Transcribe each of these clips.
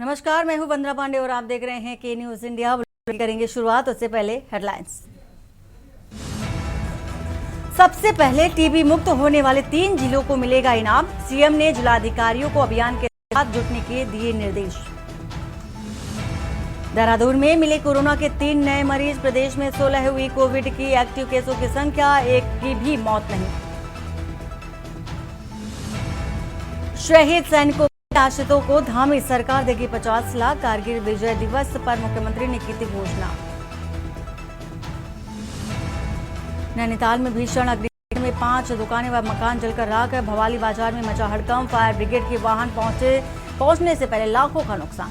नमस्कार, मैं हूं वंदना पांडे और आप देख रहे हैं के न्यूज इंडिया। करेंगे शुरुआत, उससे पहले हेडलाइंस। सबसे पहले टीबी मुक्त होने वाले 3 जिलों को मिलेगा इनाम। सीएम ने जिलाधिकारियों को अभियान के साथ जुटने के दिए निर्देश। देहरादून में मिले कोरोना के 3 नए मरीज। प्रदेश में 16 हुई कोविड की एक्टिव केसों की संख्या, एक की भी मौत नहीं। शहीद सैनिकों आश्रितों को धामी सरकार देगी 50 लाख। कारगिल विजय दिवस पर मुख्यमंत्री ने की थी घोषणा। नैनीताल में भीषण अग्निकांड में 5 दुकानें व मकान जलकर राख। भवाली बाजार में मचा हड़कंप। फायर ब्रिगेड के वाहन पहुंचने से पहले लाखों का नुकसान।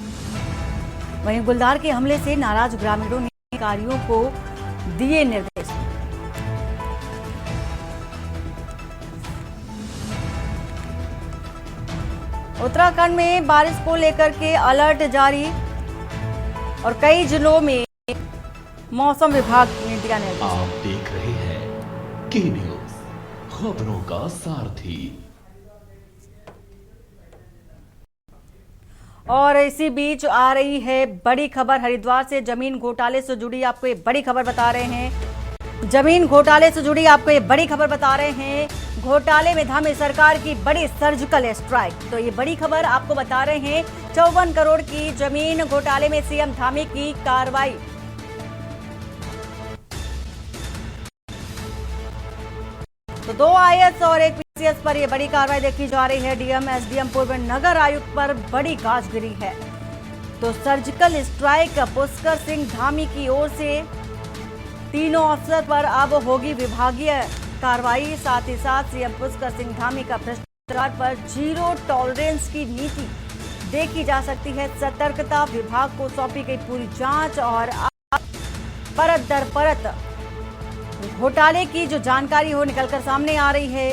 वहीं गुलदार के हमले से नाराज ग्रामीणों ने अधिकारियों को दिए निर्देश। उत्तराखंड में बारिश को लेकर के अलर्ट जारी और कई जिलों में मौसम विभाग ने दिया निर्देश। आप देख रहे हैं के न्यूज, खबरों का सारथी। और इसी बीच आ रही है बड़ी खबर। हरिद्वार से जमीन घोटाले से जुड़ी आपको ये बड़ी खबर बता रहे हैं। जमीन घोटाले से जुड़ी आपको ये बड़ी खबर बता रहे हैं। घोटाले में धामी सरकार की बड़ी सर्जिकल स्ट्राइक। तो ये बड़ी खबर आपको बता रहे हैं। 54 करोड़ की जमीन घोटाले में सीएम धामी की कार्रवाई। तो 2 आईएएस और 1 पीसीएस पर यह बड़ी कार्रवाई देखी जा रही है। डीएम एसडीएम पूर्व नगर आयुक्त पर बड़ी गाज गिरी है। तो सर्जिकल स्ट्राइक पुष्कर सिंह धामी की ओर से तीनों अफसर पर अब होगी विभागीय कार्रवाई। साथ ही साथ सीएम पुष्कर सिंह धामी का भ्रष्टाचार पर जीरो टॉलरेंस की नीति देखी जा सकती है। सतर्कता विभाग को सौंपी गई पूरी जांच और परत दर परत घोटाले की जो जानकारी हो निकलकर सामने आ रही है।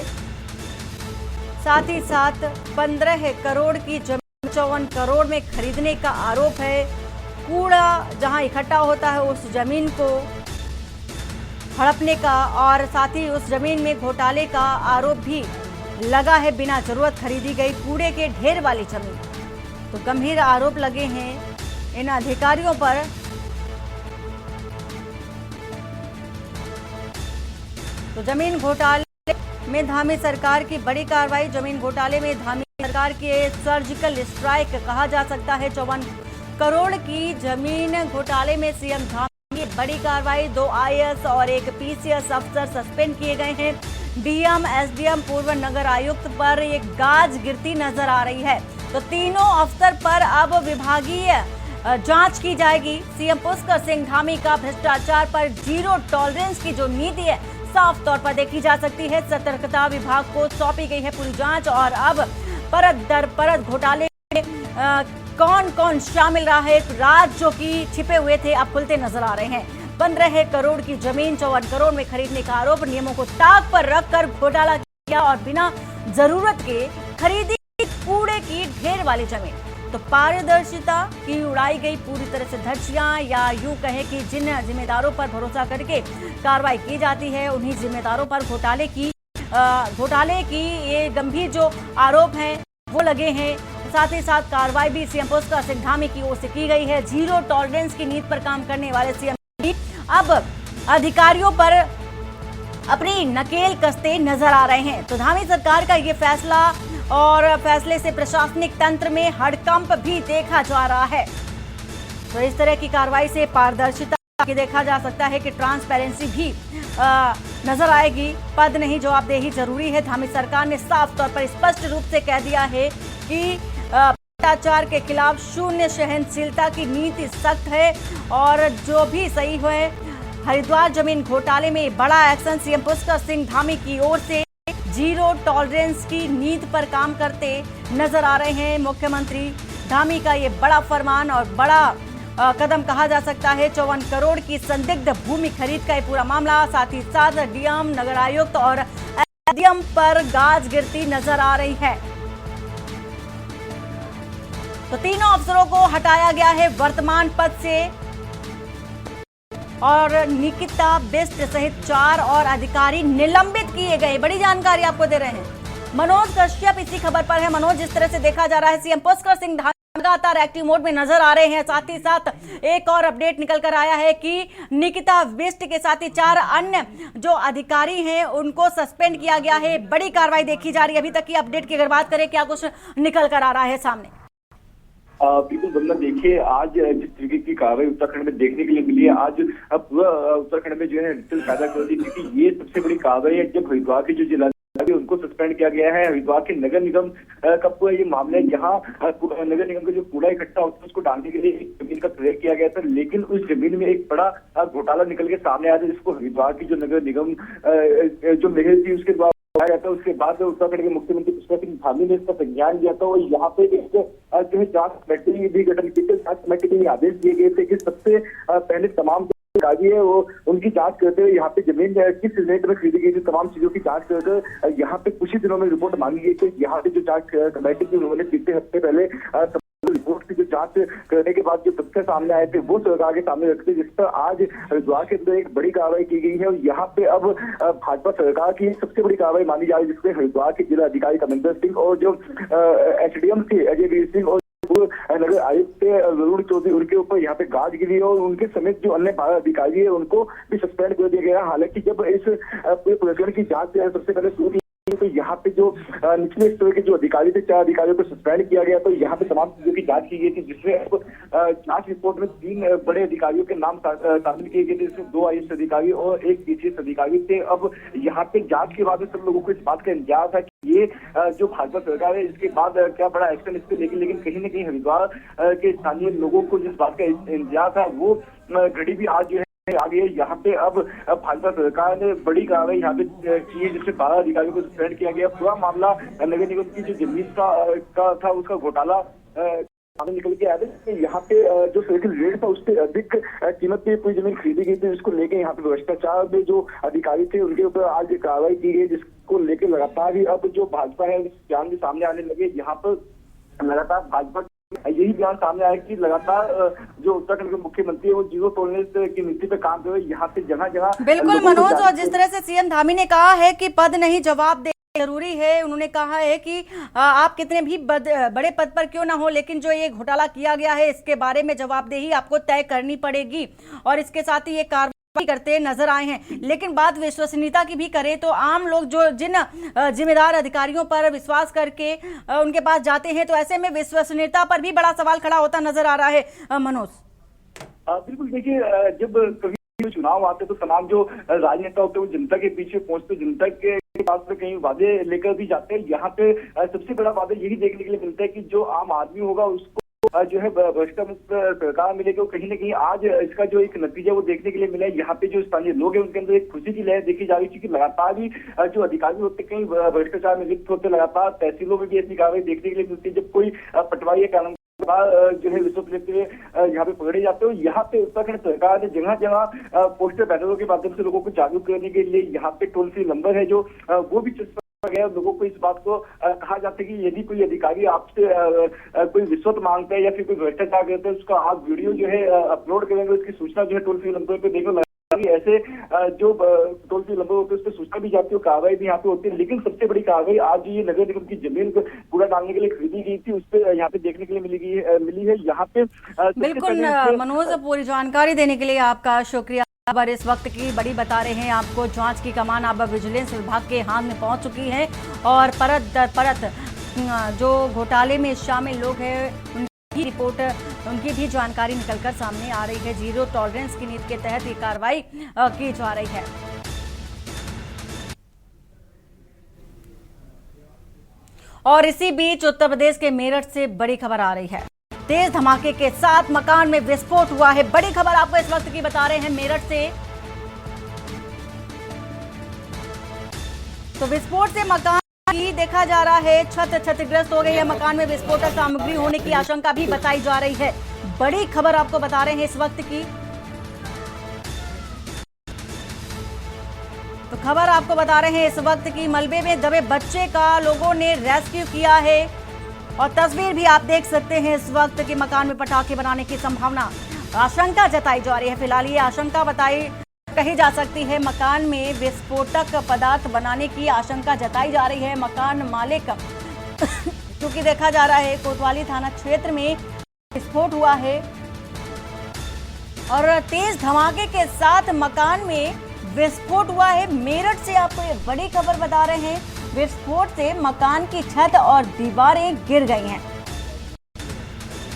साथ ही साथ 15 करोड़ की जमीन 54 करोड़ में खरीदने का आरोप है। कूड़ा जहां इकट्ठा होता है उस जमीन को हड़पने का और साथ ही उस जमीन में घोटाले का आरोप भी लगा है। बिना जरूरत खरीदी गई कूड़े के ढेर वाली जमीन। तो गंभीर आरोप लगे हैं इन अधिकारियों पर। तो जमीन घोटाले में धामी सरकार की बड़ी कार्रवाई। जमीन घोटाले में धामी सरकार की सर्जिकल स्ट्राइक कहा जा सकता है। 54 करोड़ की जमीन घोटाले में सीएम धामी बड़ी कार्रवाई। 2 आईएएस और 1 पीसीएस अफसर सस्पेंड किए गए हैं। डीएम एसडीएम पूर्व नगर आयुक्त पर एक गाज गिरती नजर आ रही है। तो तीनों अफसर पर अब विभागीय जांच की जाएगी। सीएम पुष्कर सिंह धामी का भ्रष्टाचार पर जीरो टॉलरेंस की जो नीति है साफ तौर पर देखी जा सकती है। सतर्कता विभाग को सौंपी गई है पूरी जांच और अब परत दर परत घोटाले में कौन कौन शामिल रहा है। राज जो कि छिपे हुए थे अब खुलते नजर आ रहे हैं। 15 करोड़ की जमीन 54 करोड़ में खरीदने का आरोप। नियमों को ताक पर रखकर घोटाला किया और बिना जरूरत के खरीदी कूड़े की ढेर वाली जमीन। तो पारदर्शिता की उड़ाई गई पूरी तरह से धज्जियां, या यूं कहें कि जिन जिम्मेदारों पर भरोसा करके कार्रवाई की जाती है उन्हीं जिम्मेदारों पर घोटाले की ये गंभीर जो आरोप हैं वो लगे हैं। साथ ही साथ कार्रवाई भी सीएम पुष्कर सिंह धामी की ओर से की गई है। जीरो टॉलरेंस की नीति पर काम करने वाले सीएम अब अधिकारियों पर अपनी नकेल कसते नजर आ रहे हैं। तो धामी सरकार का ये फैसला और फैसले से प्रशासनिक तंत्र में हड़कंप भी देखा जा रहा है। तो इस तरह की कार्रवाई से पारदर्शिता की देखा जा सकता है कि ट्रांसपेरेंसी भी नजर आएगी। पद नहीं जवाबदेही जरूरी है। धामी सरकार ने साफ तौर पर स्पष्ट रूप से कह दिया है कि भ्रष्टाचार के खिलाफ शून्य सहनशीलता की नीति सख्त है और जो भी सही हो। हरिद्वार जमीन घोटाले में बड़ा एक्शन। सीएम पुष्कर सिंह धामी की ओर से जीरो टॉलरेंस की नीति पर काम करते नजर आ रहे हैं मुख्यमंत्री धामी का ये बड़ा फरमान और बड़ा कदम कहा जा सकता है। 54 करोड़ की संदिग्ध भूमि खरीद का ये पूरा मामला। साथ ही साथ डीएम नगर आयुक्त और एसडीएम पर गाज गिरती नजर आ रही है। तो तीनों अफसरों को हटाया गया है वर्तमान पद से और निकिता बिष्ट सहित 4 और अधिकारी निलंबित किए गए। बड़ी जानकारी आपको दे रहे हैं। मनोज कश्यप इसी खबर पर है। मनोज, जिस तरह से देखा जा रहा है सीएम पुष्कर सिंह धामी लगातार एक्टिव मोड में नजर आ रहे हैं। साथ ही साथ एक और अपडेट निकल कर आया है कि निकिता बिष्ट के साथ ही 4 अन्य जो अधिकारी हैं उनको सस्पेंड किया गया है। बड़ी कार्रवाई देखी जा रही है। अभी तक की अपडेट की अगर बात करें, क्या कुछ निकल कर आ रहा है सामने? बिल्कुल वंदना, देखिए आज जिस तरीके की कार्रवाई उत्तराखंड में देखने के लिए मिली है, आज पूरा उत्तराखंड में जो है हलचल पैदा कर दी, क्योंकि ये सबसे बड़ी कार्रवाई है जब हरिद्वार के जो जिला उनको सस्पेंड किया गया है। हरिद्वार के नगर निगम का पूरा ये मामला है, जहाँ नगर निगम का जो कूड़ा इकट्ठा होता है उसको डालने के लिए एक जमीन का प्रयोग किया गया था, लेकिन उस जमीन में एक बड़ा घोटाला निकल के सामने आया था, जिसको हरिद्वार की जो नगर निगम जो मेयर थी उसके द्वारा गया था। उसके बाद उत्तराखंड के मुख्यमंत्री पुष्कर सिंह धामी ने इसका संज्ञान लिया था और यहाँ पे एक जो है जांच कमेटी भी गठन की थी। जांच कमेटी के आदेश दिए गए थे कि सबसे पहले तमाम अधिकारी है वो उनकी जांच करते हुए यहाँ पे जमीन किस रेट में खरीदी गई थी, तमाम चीजों की जांच करते यहाँ पे कुछ ही दिनों में रिपोर्ट मांगी गई थी। यहाँ पे जो जांच कमेटी थी उन्होंने पिछले हफ्ते पहले रिपोर्ट की जो जांच करने के बाद जो तथ्य सामने आए थे वो सरकार के सामने रखते, जिस पर आज हरिद्वार के अंदर एक बड़ी कार्रवाई की गई है। और यहाँ पे अब भाजपा सरकार की सबसे बड़ी कार्रवाई मानी जा रही है, जिसमें हरिद्वार के जिला अधिकारी कमिंदर सिंह और जो एसडीएम थे अजय वीर सिंह और नगर आयुक्त वरुण चौधरी, उनके ऊपर यहाँ पे गाज गिरी और उनके समेत जो अन्य 12 अधिकारी है उनको भी सस्पेंड कर दिया गया। हालांकि जब इस पूरे प्रकरण की जांच सबसे पहले शुरू की तो यहाँ पे जो निचले स्तर के जो अधिकारी थे 4 अधिकारियों को सस्पेंड किया गया। तो यहाँ पे तमाम चीजों की जांच की गई थी, जिसमें जांच रिपोर्ट में 3 बड़े अधिकारियों के नाम शामिल किए गए थे, जिसमें 2 आईएएस अधिकारी और 1 पीसीएस अधिकारी थे। अब यहाँ पे जांच के बाद सब लोगों को इस बात का इंतजार था कि ये जो भाजपा सरकार है इसके बाद क्या बड़ा एक्शन इस पे लेकिन कहीं ना कहीं हरिद्वार के स्थानीय लोगों को जिस बात का इंतजार था वो घड़ी भी आज जो है आ गई है। यहाँ पे अब भाजपा सरकार ने बड़ी कार्रवाई यहाँ पे की है, जिससे 12 अधिकारियों को सस्पेंड किया गया। पूरा मामला नगर निगम की जो जमीन का था उसका घोटाला निकल के आया था। यहाँ पे जो सर्किल रेट था उससे अधिक कीमत पे पूरी जमीन खरीदी गई थी, जिसको लेके यहाँ पे भ्रष्टाचार में जो अधिकारी थे उनके ऊपर आज कार्रवाई की गई, जिसको लेके लगातार ही अब जो भाजपा है बयान भी सामने आने लगे। यहाँ पर लगातार भाजपा यही बयान सामने आया कि लगातार जो उत्तराखंड के मुख्यमंत्री है वो जीरो टॉलरेंस की नीति पे काम कर रहे हैं। यहाँ पे जगह जगह बिल्कुल मनोज, और जिस तरह से सीएम धामी ने कहा है कि पद नहीं जवाब दे जरूरी है, उन्होंने कहा है कि आप कितने भी बड़े पद पर क्यों ना हो, लेकिन जो ये घोटाला किया गया है इसके बारे में जवाबदेही आपको तय करनी पड़ेगी। और इसके साथ ही ये कार्रवाई करते नजर आए हैं। लेकिन बात विश्वसनीयता की भी करें तो आम लोग जो जिन जिम्मेदार अधिकारियों पर विश्वास करके उनके पास जाते हैं, तो ऐसे में विश्वसनीयता पर भी बड़ा सवाल खड़ा होता नजर आ रहा है। मनोज, बिल्कुल देखिए, जब कभी चुनाव आते तो तमाम जो राजनेता होते हैं वो जनता के पीछे पहुंचते, जनता के पास में कहीं वादे लेकर भी जाते हैं। यहाँ पे सबसे बड़ा वादा यही देखने के लिए मिलता है कि जो आम आदमी होगा उसको जो है भ्रष्टामुक्त सरकार मिलेगी। कहीं ना कहीं आज इसका जो एक नतीजा वो देखने के लिए मिला है। यहाँ पे जो स्थानीय लोग हैं उनके अंदर एक खुशी की लहर देखी जा रही है, क्योंकि लगातार ही जो अधिकारी होते कहीं भ्रष्टाचार में लिप्त होते, लगातार तहसीलों में भी ऐसी कार्रवाई देखने के लिए मिलती है। जब कोई पटवारी या कानून जो है विश्व लेते हुए यहाँ पे पकड़े जाते हो। यहाँ पे उत्तराखंड सरकार ने जगह जगह पोस्टर बैनरों के माध्यम से लोगों को जागरूक करने के लिए यहाँ पे टोल फ्री नंबर है जो वो भी गया। लोगों को इस बात को कहा जाता है कि यदि कोई अधिकारी आपसे कोई रिश्वत मांगता है या फिर कोई भ्रष्टाचार करता है, उसका आप वीडियो जो है अपलोड करेंगे, उसकी सूचना जो है टोल फ्री नंबर पे देखो। ऐसे जो टोल फ्री नंबर होते हैं उस पर सूचना भी जाती है, कार्रवाई भी यहाँ पे होती है। लेकिन सबसे बड़ी कार्रवाई आज ये नगर निगम की जमीन को कूड़ा डालने के लिए खरीदी गई थी, उस पर यहाँ पे देखने के लिए मिली है। यहाँ पे बिल्कुल मनोज, पूरी जानकारी देने के लिए आपका शुक्रिया। खबर इस वक्त की बड़ी बता रहे हैं आपको, जांच की कमान अब विजिलेंस विभाग के हाथ में पहुंच चुकी है और परत दर परत जो घोटाले में शामिल लोग हैं उनकी रिपोर्ट, उनकी भी जानकारी निकलकर सामने आ रही है। जीरो टॉलरेंस की नीति के तहत ये कार्रवाई की जा रही है। और इसी बीच उत्तर प्रदेश के मेरठ से बड़ी खबर आ रही है। तेज धमाके के साथ मकान में विस्फोट हुआ है। बड़ी खबर आपको इस वक्त की बता रहे हैं मेरठ से। तो विस्फोट से मकान की देखा जा रहा है छत क्षतिग्रस्त हो गई है। मकान में विस्फोटक सामग्री होने की आशंका भी बताई जा रही है। बड़ी खबर आपको बता रहे हैं इस वक्त की। तो खबर आपको बता रहे हैं इस वक्त की, मलबे में दबे बच्चे का लोगों ने रेस्क्यू किया है और तस्वीर भी आप देख सकते हैं इस वक्त कि मकान में पटाखे बनाने की संभावना, आशंका जताई जा रही है। फिलहाल ये आशंका कही जा सकती है, मकान में विस्फोटक पदार्थ बनाने की आशंका जताई जा रही है। मकान मालिक क्योंकि देखा जा रहा है कोतवाली थाना क्षेत्र में विस्फोट हुआ है और तेज धमाके के साथ मकान में विस्फोट हुआ है। मेरठ से आपको ये बड़ी खबर बता रहे हैं, विस्फोट से मकान की छत और दीवारें गिर गई हैं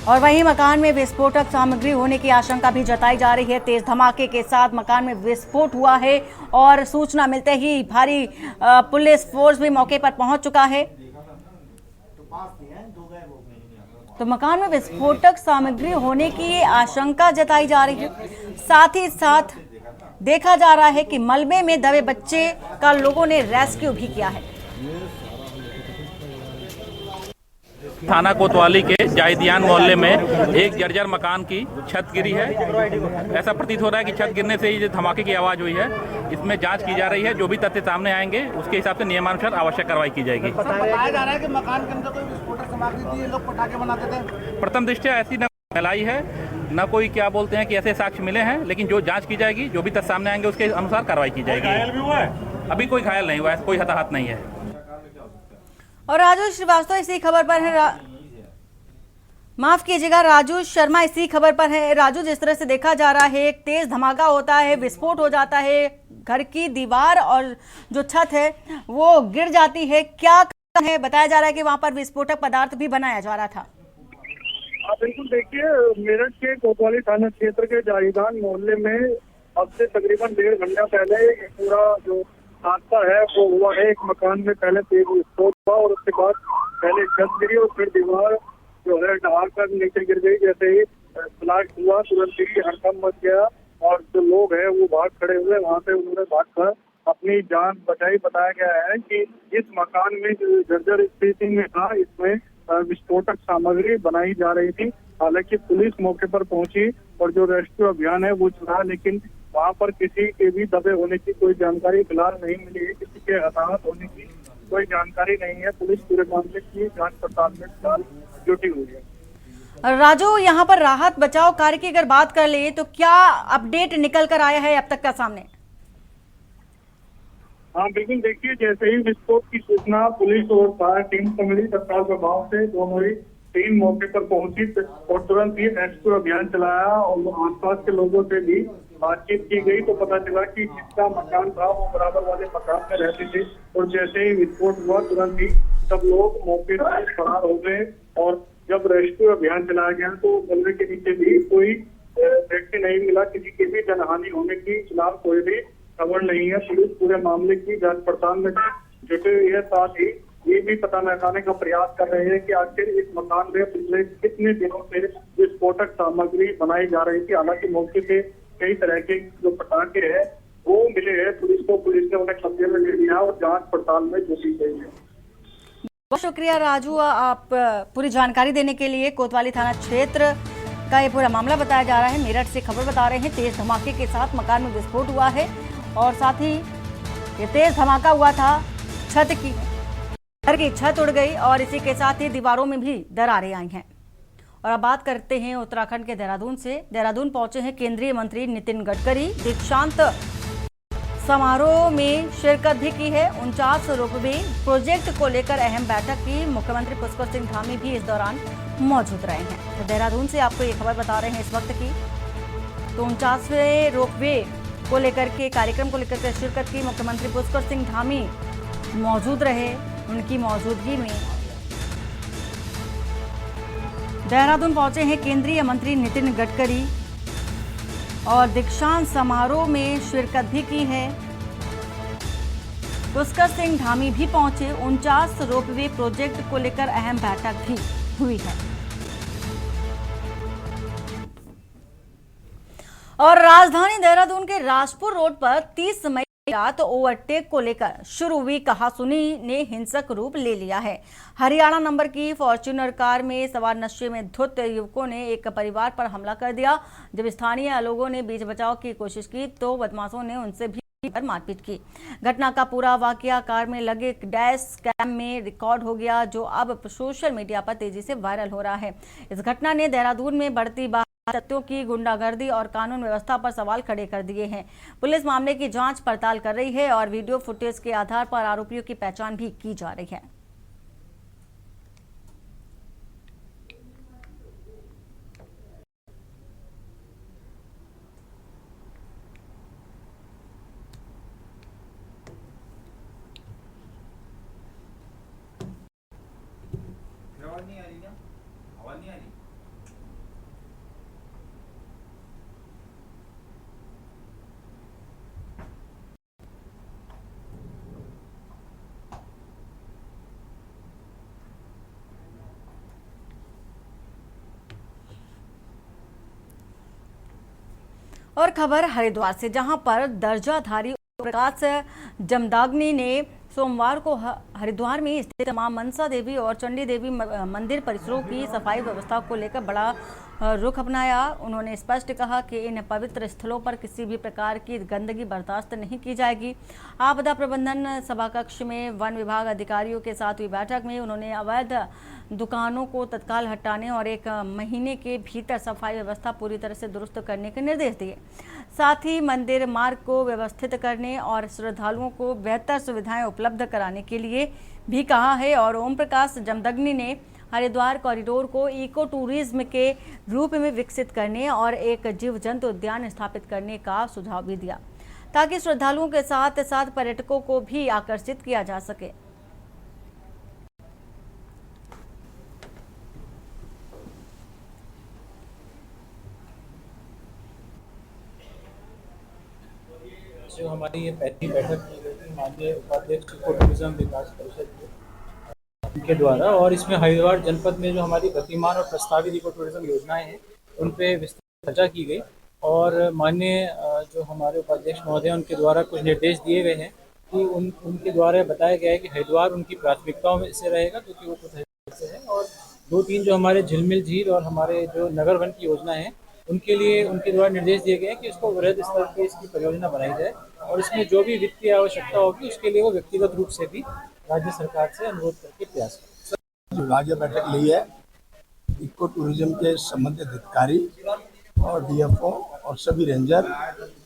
और वहीं मकान में विस्फोटक सामग्री होने की आशंका भी जताई जा रही है। तेज धमाके के साथ मकान में विस्फोट हुआ है और सूचना मिलते ही भारी पुलिस फोर्स भी मौके पर पहुंच चुका है। तो मकान में विस्फोटक सामग्री होने की आशंका जताई जा रही है। साथ ही साथ देखा जा रहा है कि मलबे में दबे बच्चे का लोगों ने रेस्क्यू भी किया है। थाना कोतवाली के जायदियान मोहल्ले में एक जर्जर मकान की छत गिरी है। ऐसा प्रतीत हो रहा है कि छत गिरने से ही धमाके की आवाज हुई है। इसमें जांच की जा रही है, जो भी तथ्य सामने आएंगे उसके हिसाब से नियमानुसार आवश्यक कार्रवाई की जाएगी। बताया जा रहा है कि मकान के अंदर कोई विस्फोटक सामग्री थी, ये लोग पटाखे बनाते थे। प्रथम दृष्टया ऐसी न फैलाई है, न कोई क्या बोलते हैं कि ऐसे साक्ष्य मिले हैं, लेकिन जो जांच की जाएगी, जो भी तथ्य सामने आएंगे उसके अनुसार कार्रवाई की जाएगी। घायल भी हुआ है? अभी कोई घायल नहीं हुआ है, कोई हताहत नहीं है। और राजू श्रीवास्तव इसी खबर पर है, माफ कीजिएगा राजू शर्मा इसी खबर पर है। राजू, जिस तरह से देखा जा रहा है, एक तेज धमाका होता है, विस्फोट हो जाता है, घर की दीवार और जो छत है वो गिर जाती है, क्या कारण है? बताया जा रहा है कि वहां पर विस्फोटक पदार्थ भी बनाया जा रहा था। बिल्कुल, देखिए मेरठ के कोतवाली थाना क्षेत्र के जायदान मोहल्ले में अब से तकरीबन 1.5 घंटा पहले पूरा जो हादसा है वो हुआ है। एक मकान में पहले तेज विस्फोट हुआ और उसके बाद पहले छत गिरी और फिर दीवार जो है ढहा कर नीचे गिर गई। जैसे ही ब्लास्ट हुआ तुरंत ही हड़कंप मच गया और जो लोग हैं वो भाग खड़े हुए, वहां से उन्होंने भागकर अपनी जान बचाई। बताया गया है कि इस मकान में जो जर्जर स्थिति में था, इसमें विस्फोटक सामग्री बनाई जा रही थी। हालांकि पुलिस मौके पर पहुंची और जो रेस्क्यू अभियान है वो चला, लेकिन वहां पर किसी के भी दबे होने की कोई जानकारी फिलहाल नहीं मिली है, किसी के हताहत होने की कोई जानकारी नहीं है। पुलिस पूरे मामले की जांच पड़ताल में फिलहाल जुटी हुई है। राजू, यहाँ पर राहत बचाव कार्य की अगर बात कर ले तो क्या अपडेट निकल कर आया है अब तक का सामने? हाँ बिल्कुल, देखिए जैसे ही विस्फोट की सूचना पुलिस और फायर टीम को मिली, तत्काल प्रभाव से दोनों ही टीम मौके पर पहुंची और तुरंत ही रेस्क्यू अभियान चलाया और आसपास के लोगों से भी बातचीत की गई। तो पता चला कि जिसका मकान था वो बराबर वाले मकान में रहते थे और जैसे ही विस्फोट हुआ तुरंत ही सब लोग मौके पर फरार हो गए। और जब रेस्क्यू अभियान चलाया गया तो मलबे के नीचे भी कोई व्यक्ति नहीं मिला, किसी की भी जनहानि होने की फिलहाल कोई भी खबर नहीं है। पुलिस पूरे मामले की जांच पड़ताल में जुटे हुई है, साथ ही ये भी पता लगाने का प्रयास कर रहे हैं कि आखिर इस मकान में पिछले कितने दिनों से विस्फोटक सामग्री बनाई जा रही थी। हालांकि मौके से कई तरह के जो पटाखे हैं वो मिले हैं पुलिस को, पुलिस ने उन्हें कब्जे में ले लिया और जांच पड़ताल में जुटी गई है। बहुत शुक्रिया राजू, आप पूरी जानकारी देने के लिए। कोतवाली थाना क्षेत्र का ये पूरा मामला बताया जा रहा है। मेरठ से खबर बता रहे हैं, तेज धमाके के साथ मकान में विस्फोट हुआ है और साथ ही ये तेज धमाका हुआ था, घर की छत उड़ गई और इसी के साथ ही दीवारों में भी दरारें आई हैं। और अब बात करते हैं उत्तराखंड के देहरादून से। देहरादून पहुंचे हैं केंद्रीय मंत्री नितिन गडकरी। दीक्षांत समारोह में शिरकत भी की है। 49 रोपवे प्रोजेक्ट को लेकर अहम बैठक की। मुख्यमंत्री पुष्कर सिंह धामी भी इस दौरान मौजूद रहे हैं। तो देहरादून से आपको ये खबर बता रहे हैं इस वक्त की। तो 49वें रोपवे को लेकर के कार्यक्रम को लेकर के शिरकत की। मुख्यमंत्री पुष्कर सिंह धामी मौजूद रहे। उनकी मौजूदगी में देहरादून पहुंचे हैं केंद्रीय मंत्री नितिन गडकरी और दीक्षांत समारोह में शिरकत भी की है। पुष्कर सिंह धामी भी पहुंचे। 49 रोपवे प्रोजेक्ट को लेकर अहम बैठक भी हुई है। और राजधानी देहरादून के राजपुर रोड पर 30 मई रात ओवरटेक को लेकर शुरू हुई कहासुनी ने हिंसक रूप ले लिया है। हरियाणा नंबर की फॉर्च्यूनर कार में सवार नशे में धुत युवकों ने एक परिवार पर हमला कर दिया। जब स्थानीय लोगों ने बीच बचाव की कोशिश की तो बदमाशों ने उनसे भी मारपीट की। घटना का पूरा वाकया कार में लगे डैश कैम में रिकॉर्ड हो गया, जो अब सोशल मीडिया पर तेजी से वायरल हो रहा है। इस घटना ने देहरादून में बढ़ती तत्वों की गुंडागर्दी और कानून व्यवस्था पर सवाल खड़े कर दिए हैं। पुलिस मामले की जांच पड़ताल कर रही है और वीडियो फुटेज के आधार पर आरोपियों की पहचान भी की जा रही है। और खबर हरिद्वार से, जहां पर दर्जाधारी प्रकाश जमदाग्नि ने सोमवार को हरिद्वार में स्थित मां मनसा देवी और चंडी देवी मंदिर परिसरों की सफाई व्यवस्था को लेकर बड़ा रुख अपनाया। उन्होंने स्पष्ट कहा कि इन पवित्र स्थलों पर किसी भी प्रकार की गंदगी बर्दाश्त नहीं की जाएगी। आपदा प्रबंधन सभाकक्ष में वन विभाग अधिकारियों के साथ हुई बैठक में उन्होंने अवैध दुकानों को तत्काल हटाने और 1 महीने के भीतर सफाई व्यवस्था पूरी तरह से दुरुस्त करने के निर्देश दिए। साथ ही मंदिर मार्ग को व्यवस्थित करने और श्रद्धालुओं को बेहतर सुविधाएं उपलब्ध कराने के लिए भी कहा है। और ओम प्रकाश जमदग्नि ने हरिद्वार कॉरिडोर को इको टूरिज्म के रूप में विकसित करने और एक जीव जंतु उद्यान स्थापित करने का सुझाव भी दिया, ताकि श्रद्धालुओं के साथ साथ पर्यटकों को भी आकर्षित किया जा सके। जो हमारी ये पहली बैठक की गई थी माननीय उपाध्यक्ष इको टूरिज्म विकास परिषद के द्वारा, और इसमें हरिद्वार जनपद में जो हमारी गतिमान और प्रस्तावित इको टूरिज्म योजनाएं हैं उन पे विस्तृत चर्चा की गई। और माननीय जो हमारे उपाध्यक्ष महोदय उनके द्वारा कुछ निर्देश दिए गए हैं कि उनके द्वारा बताया गया है कि हरिद्वार उनकी प्राथमिकताओं में से रहेगा, क्योंकि वो खुद हरिद्वार से है। और 2-3 जो हमारे झिलमिल झील और हमारे जो नगर वन की योजना है उनके लिए उनके द्वारा निर्देश दिए गए हैं कि इसको वृहद स्तर पर इसकी परियोजना बनाई जाए, और इसमें जो भी वित्तीय आवश्यकता होगी उसके लिए वो व्यक्तिगत रूप से भी राज्य सरकार से अनुरोध करके प्रयास करें। विभागीय बैठक ली है, इको टूरिज्म के संबंधित अधिकारी और डीएफओ और सभी रेंजर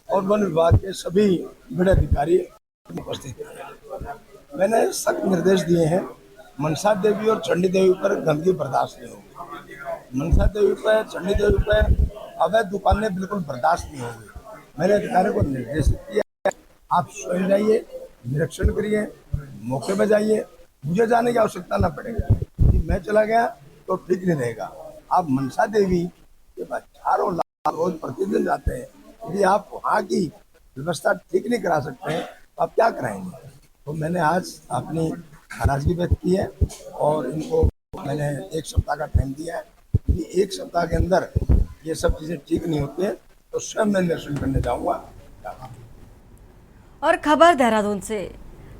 और वन विभाग के सभी बड़े अधिकारी उपस्थित हैं। मैंने सख्त निर्देश दिए हैं, मनसा देवी और चंडी देवी पर गंदगी बर्दाश्त नहीं होगी। मनसा देवी पर, चंडी देवी पर अवैध दुकानें बिल्कुल बर्दाश्त नहीं होगी। मैंने अधिकारियों को निर्देश दिया, आप स्वयं जाइए, निरीक्षण करिए, मौके पर जाइए, मुझे जाने की आवश्यकता ना पड़ेगी कि मैं चला गया तो ठीक नहीं रहेगा। आप मनसा देवी के पास 4 लाख रोज प्रतिदिन जाते हैं, यदि आप वहाँ की व्यवस्था ठीक नहीं करा सकते हैं तो आप क्या कराएंगे। तो मैंने आज अपनी नाराजगी व्यक्त की है और इनको मैंने 1 सप्ताह का टाइम दिया है कि 1 सप्ताह के अंदर ये सब चीज़ें ठीक नहीं होती हैं तो स्वयं मैं निरीक्षण करने जाऊँगा। और खबर देहरादून से,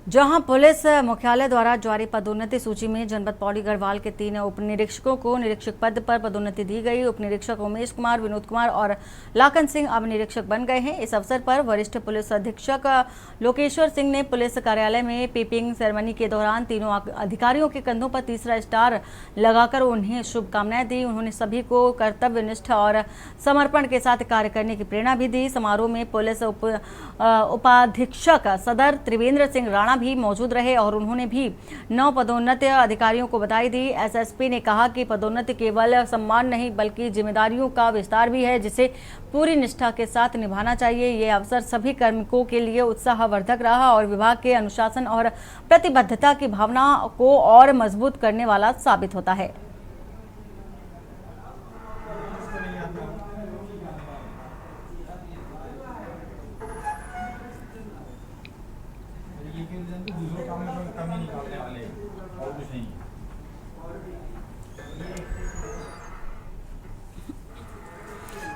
जहां पुलिस मुख्यालय द्वारा जारी पदोन्नति सूची में जनपद पौड़ी गढ़वाल के 3 उप निरीक्षकों को निरीक्षक पद पर पदोन्नति दी गई। उप निरीक्षक उमेश कुमार, विनोद कुमार और लाखन सिंह अब निरीक्षक बन गए हैं। इस अवसर पर वरिष्ठ पुलिस अधीक्षक लोकेश्वर सिंह ने पुलिस कार्यालय में पीपिंग सेरेमनी के दौरान तीनों अधिकारियों के कंधों पर 3रा स्टार लगाकर उन्हें शुभकामनाएं दी। उन्होंने सभी को कर्तव्यनिष्ठ और समर्पण के साथ कार्य करने की प्रेरणा भी दी। समारोह में पुलिस उपाधीक्षक सदर त्रिवेंद्र सिंह राणा भी मौजूद रहे और उन्होंने भी 9 पदोन्नत अधिकारियों को बधाई दी। एसएसपी ने कहा कि पदोन्नति केवल सम्मान नहीं बल्कि जिम्मेदारियों का विस्तार भी है, जिसे पूरी निष्ठा के साथ निभाना चाहिए। ये अवसर सभी कार्मिकों के लिए उत्साहवर्धक रहा और विभाग के अनुशासन और प्रतिबद्धता की भावना को और मजबूत करने वाला साबित होता है।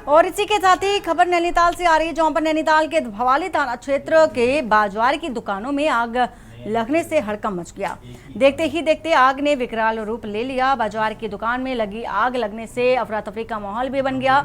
और इसी के साथ ही खबर नैनीताल से आ रही है, जहां पर नैनीताल के भवाली थाना क्षेत्र के बाजवार की दुकानों में आग लगने से हड़कंप मच गया। देखते ही देखते आग ने विकराल रूप ले लिया। बाजवार की दुकान में लगी आग लगने से अफरा तफरी का माहौल भी बन गया।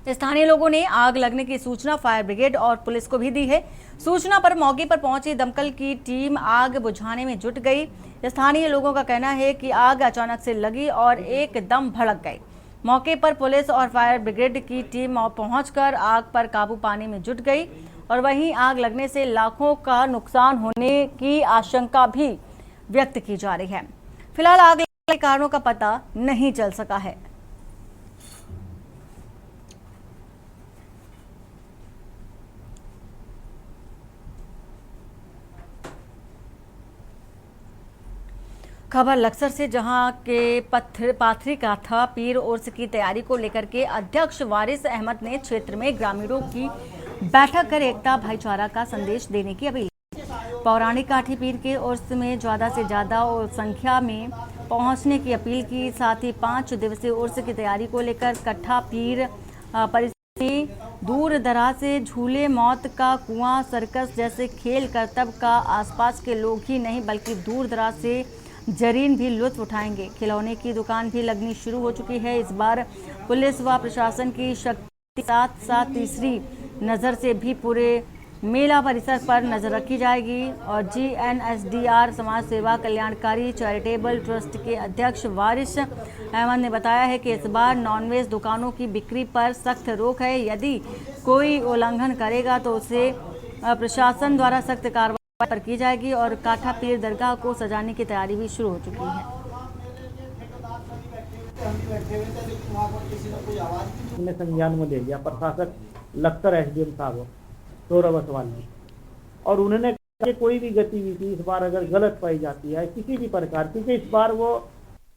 स्थानीय लोगों ने आग लगने की सूचना फायर ब्रिगेड और पुलिस को भी दी है। सूचना पर मौके पर पहुंची दमकल की टीम आग बुझाने में जुट गई। स्थानीय लोगों का कहना है कि आग अचानक से लगी और एकदम भड़क गई। मौके पर पुलिस और फायर ब्रिगेड की टीम पहुंचकर आग पर काबू पाने में जुट गई और वहीं आग लगने से लाखों का नुकसान होने की आशंका भी व्यक्त की जा रही है। फिलहाल आग लगने के कारणों का पता नहीं चल सका है। खबर लक्सर से, जहां के पाथरी काथा पीर उर्स की तैयारी को लेकर के अध्यक्ष वारिस अहमद ने क्षेत्र में ग्रामीणों की बैठक कर एकता भाईचारा का संदेश देने की अपील की। पौराणिक काठी पीर के उर्स में ज़्यादा से ज़्यादा संख्या में पहुंचने की अपील की। साथ ही 5 दिवसीय उर्स की तैयारी को लेकर कट्ठा पीर परिसर में दूर दराज से झूले, मौत का कुआं, सर्कस जैसे खेल करतब का आसपास के लोग ही नहीं बल्कि दूर दराज से जरीन भी लुत्फ उठाएंगे। खिलौने की दुकान भी लगनी शुरू हो चुकी है। इस बार पुलिस व प्रशासन की शक्ति साथ साथ तीसरी नज़र से भी पूरे मेला परिसर पर नजर रखी जाएगी। और GNSDR समाज सेवा कल्याणकारी चैरिटेबल ट्रस्ट के अध्यक्ष वारिस अहमद ने बताया है कि इस बार नॉनवेज दुकानों की बिक्री पर सख्त रोक है। यदि कोई उल्लंघन करेगा तो उसे प्रशासन द्वारा सख्त कार्रवाई पर की जाएगी। और काठा पीर दरगाह को सजाने की तैयारी भी शुरू हो चुकी है। हमने संज्ञान में ले लिया प्रशासक लखतर SDM साहब सौरभ असवाल जी, और उन्होंने कहा कि कोई भी गतिविधि इस बार अगर गलत पाई जाती है किसी भी प्रकार, क्योंकि इस बार वो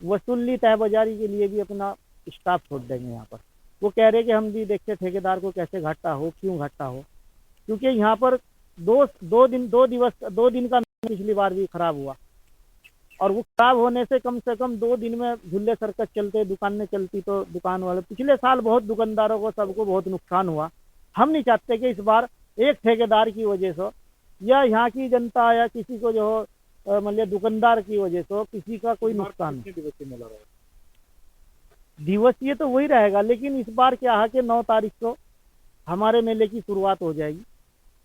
वसूली तहबाजारी के लिए भी अपना स्टाफ छोड़ देंगे यहाँ पर। वो कह रहे कि हम भी देखते ठेकेदार को कैसे घाटा हो, क्यों घाटा हो, क्योंकि यहाँ पर दो दिन का पिछली बार भी खराब हुआ, और वो खराब होने से कम 2 दिन में झूले सर्कस चलते, दुकानें चलती, तो दुकान वाले पिछले साल बहुत दुकानदारों को सबको बहुत नुकसान हुआ। हम नहीं चाहते कि इस बार एक ठेकेदार की वजह से या यहाँ की जनता या किसी को जो हो मतलब दुकानदार की वजह से किसी का कोई नुकसान। दिवसीय तो वही रहेगा, लेकिन इस बार क्या है कि 9 तारीख को हमारे मेले की शुरुआत हो जाएगी,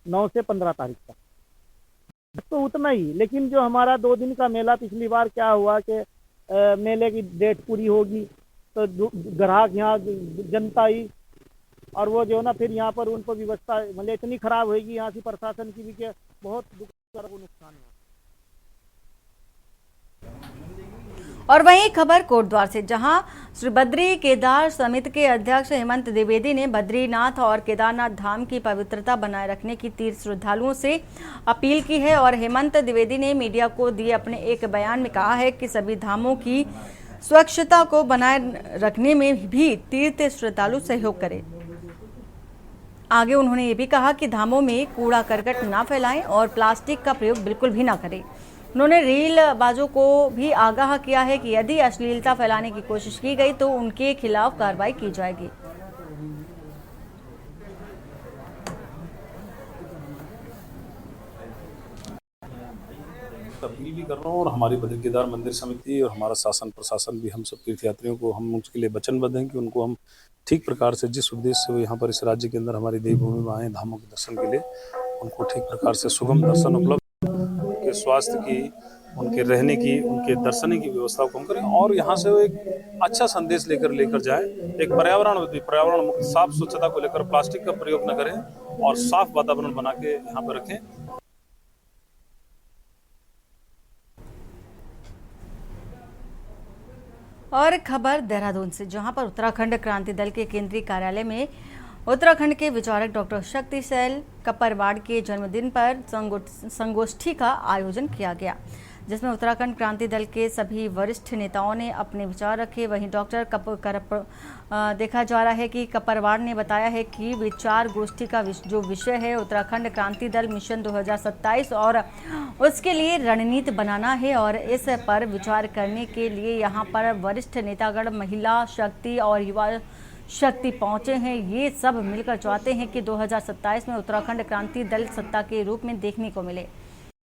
9 से 15 तारीख तक, तो उतना ही। लेकिन जो हमारा 2 दिन का मेला पिछली बार क्या हुआ कि मेले की डेट पूरी होगी तो ग्राहक यहाँ जनता ही, और वो जो ना फिर यहाँ पर उनको व्यवस्था मतलब इतनी खराब होगी यहाँ की प्रशासन की भी कि बहुत नुकसान हुआ। और वहीं खबर कोटद्वार से, जहां श्री बद्री केदार समिति के अध्यक्ष हेमंत द्विवेदी ने बद्रीनाथ और केदारनाथ धाम की पवित्रता बनाए रखने की तीर्थ श्रद्धालुओं से अपील की है। और हेमंत द्विवेदी ने मीडिया को दिए अपने एक बयान में कहा है कि सभी धामों की स्वच्छता को बनाए रखने में भी तीर्थ श्रद्धालु सहयोग करें। आगे उन्होंने ये भी कहा कि धामों में कूड़ा करकट ना फैलाएं और प्लास्टिक का प्रयोग बिल्कुल भी ना करें। उन्होंने रीलबाजों को भी आगाह किया है कि यदि अश्लीलता फैलाने की कोशिश की गई तो उनके खिलाफ कार्रवाई की जाएगी। अपील भी कर रहा हूँ, और हमारी बद्री केदार मंदिर समिति और हमारा शासन प्रशासन भी हम सब तीर्थयात्रियों को हम उसके लिए वचनबद्ध हैं कि उनको हम ठीक प्रकार से जिस उद्देश्य से वो यहाँ पर इस राज्य के अंदर हमारी देवभूमि में आए धामों के दर्शन के लिए, उनको ठीक प्रकार से सुगम दर्शन उपलब्ध, उनके स्वास्थ्य की, उनके रहने की, उनके दर्शनी की व्यवस्था को हम करें, और यहाँ से वो एक अच्छा संदेश लेकर जाए, एक पर्यावरण मुक्त साफ स्वच्छता को लेकर प्लास्टिक का प्रयोग न करें और साफ वातावरण बना के यहाँ पर रखें। और खबर देहरादून से, जहां पर उत्तराखंड क्रांति दल के केंद्रीय कार्यालय में उत्तराखंड के विचारक डॉक्टर शक्ति सैल कपरवाड़ के जन्मदिन पर संगोष्ठी का आयोजन किया गया, जिसमें उत्तराखंड क्रांति दल के सभी वरिष्ठ नेताओं ने अपने विचार रखे। वहीं देखा जा रहा है कि कपरवाड़ ने बताया है कि विचार गोष्ठी का जो विषय है उत्तराखंड क्रांति दल मिशन 2027 और उसके लिए रणनीति बनाना है, और इस पर विचार करने के लिए यहाँ पर वरिष्ठ नेतागण, महिला शक्ति और युवा शक्ति पहुंचे हैं। ये सब मिलकर चाहते हैं कि 2027 में उत्तराखंड क्रांति दल सत्ता के रूप में देखने को मिले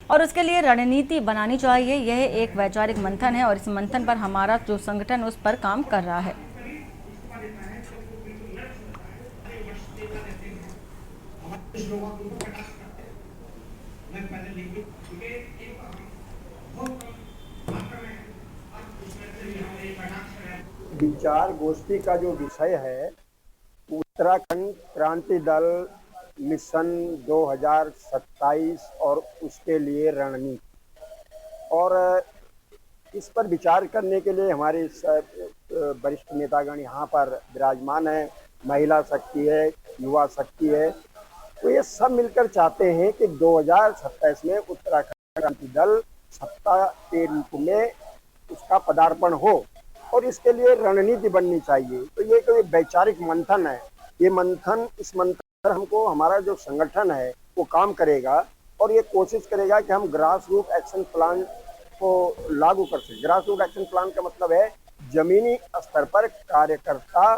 और उसके लिए रणनीति बनानी चाहिए। यह एक वैचारिक मंथन है और इस मंथन पर हमारा जो संगठन उस पर काम कर रहा है। विचार गोष्ठी का जो विषय है उत्तराखंड क्रांति दल मिशन 2027 और उसके लिए रणनीति, और इस पर विचार करने के लिए हमारे वरिष्ठ नेतागण यहाँ पर विराजमान है, महिला शक्ति है, युवा शक्ति है, तो ये सब मिलकर चाहते हैं कि 2027 में उत्तराखंड क्रांति दल सत्ता के रूप में उसका पदार्पण हो और इसके लिए रणनीति बननी चाहिए। तो ये कोई वैचारिक मंथन है, ये मंथन, इस मंथन हमको हमारा जो संगठन है वो काम करेगा और ये कोशिश करेगा कि हम ग्रास रूट एक्शन प्लान को लागू कर सकें। ग्रास रूट एक्शन प्लान का मतलब है जमीनी स्तर पर कार्यकर्ता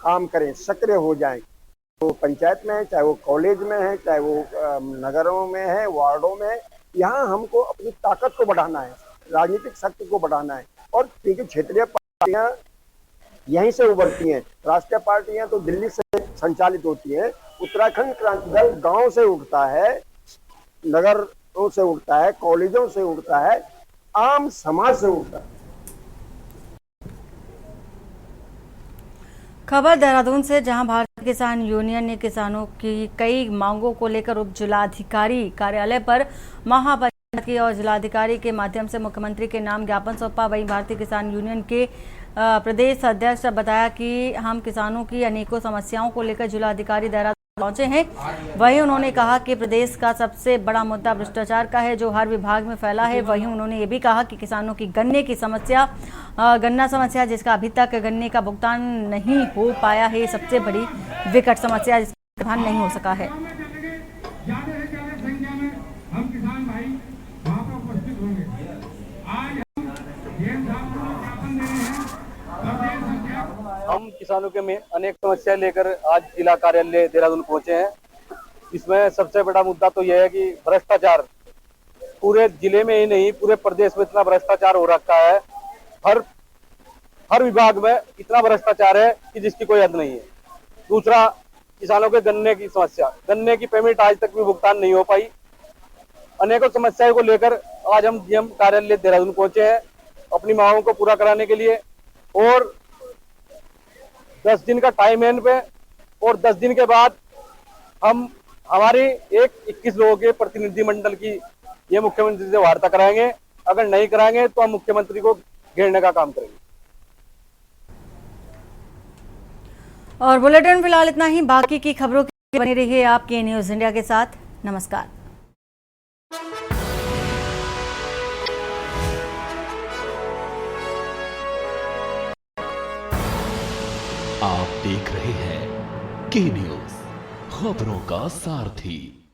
काम करें, सक्रिय हो जाएं। वो पंचायत में है, चाहे वो कॉलेज में है, चाहे वो नगरों में है, वार्डों में है, यहाँ हमको अपनी ताकत को बढ़ाना है, राजनीतिक शक्ति को बढ़ाना है। और क्योंकि क्षेत्रीय पार्टियां यहीं से उभरती हैं, राष्ट्रीय पार्टियां तो दिल्ली से संचालित होती हैं, उत्तराखंड क्रांति दल गांव से उठता है, नगरों से उठता है, कॉलेजों से उठता है, आम समाज से उठता है। खबर देहरादून से, जहां भारतीय किसान यूनियन ने किसानों की कई मांगों को लेकर उप जिलाधिकारी कार्यालय पर महापंचायत की और जिलाधिकारी के माध्यम से मुख्यमंत्री के नाम ज्ञापन सौंपा। वहीं भारतीय किसान यूनियन के प्रदेश अध्यक्ष बताया कि हम किसानों की अनेकों समस्याओं को लेकर जिलाधिकारी देहरादून पहुंचे हैं। वहीं उन्होंने कहा कि प्रदेश का सबसे बड़ा मुद्दा भ्रष्टाचार का है, जो हर विभाग में फैला है। वहीं उन्होंने ये भी कहा कि किसानों की गन्ना समस्या, जिसका अभी तक गन्ने का भुगतान नहीं हो पाया है, सबसे बड़ी विकट समस्या, जिसका भुगतान नहीं हो सका है। हम किसानों के में अनेक समस्याएं लेकर आज जिला कार्यालय देहरादून पहुंचे हैं। इसमें सबसे बड़ा मुद्दा तो यह है कि भ्रष्टाचार पूरे जिले में ही नहीं, पूरे प्रदेश में इतना भ्रष्टाचार हो रखा है। हर विभाग में इतना भ्रष्टाचार है कि जिसकी कोई हद नहीं है। दूसरा, किसानों के गन्ने की समस्या, गन्ने की पेमेंट आज तक भी भुगतान नहीं हो पाई। अनेकों समस्याओं को लेकर आज हम डीएम कार्यालय देहरादून पहुंचे हैं अपनी मांगों को पूरा कराने के लिए। और 10 दिन का टाइम है इन पे, और 10 दिन के बाद हम हमारी 21 लोगों के प्रतिनिधिमंडल की ये मुख्यमंत्री से वार्ता कराएंगे। अगर नहीं कराएंगे तो हम मुख्यमंत्री को घेरने का काम करेंगे। और बुलेटिन फिलहाल इतना ही। बाकी की खबरों के लिए बने रहिए आपके न्यूज इंडिया के साथ। नमस्कार। आप देख रहे हैं के न्यूज, खबरों का सारथी।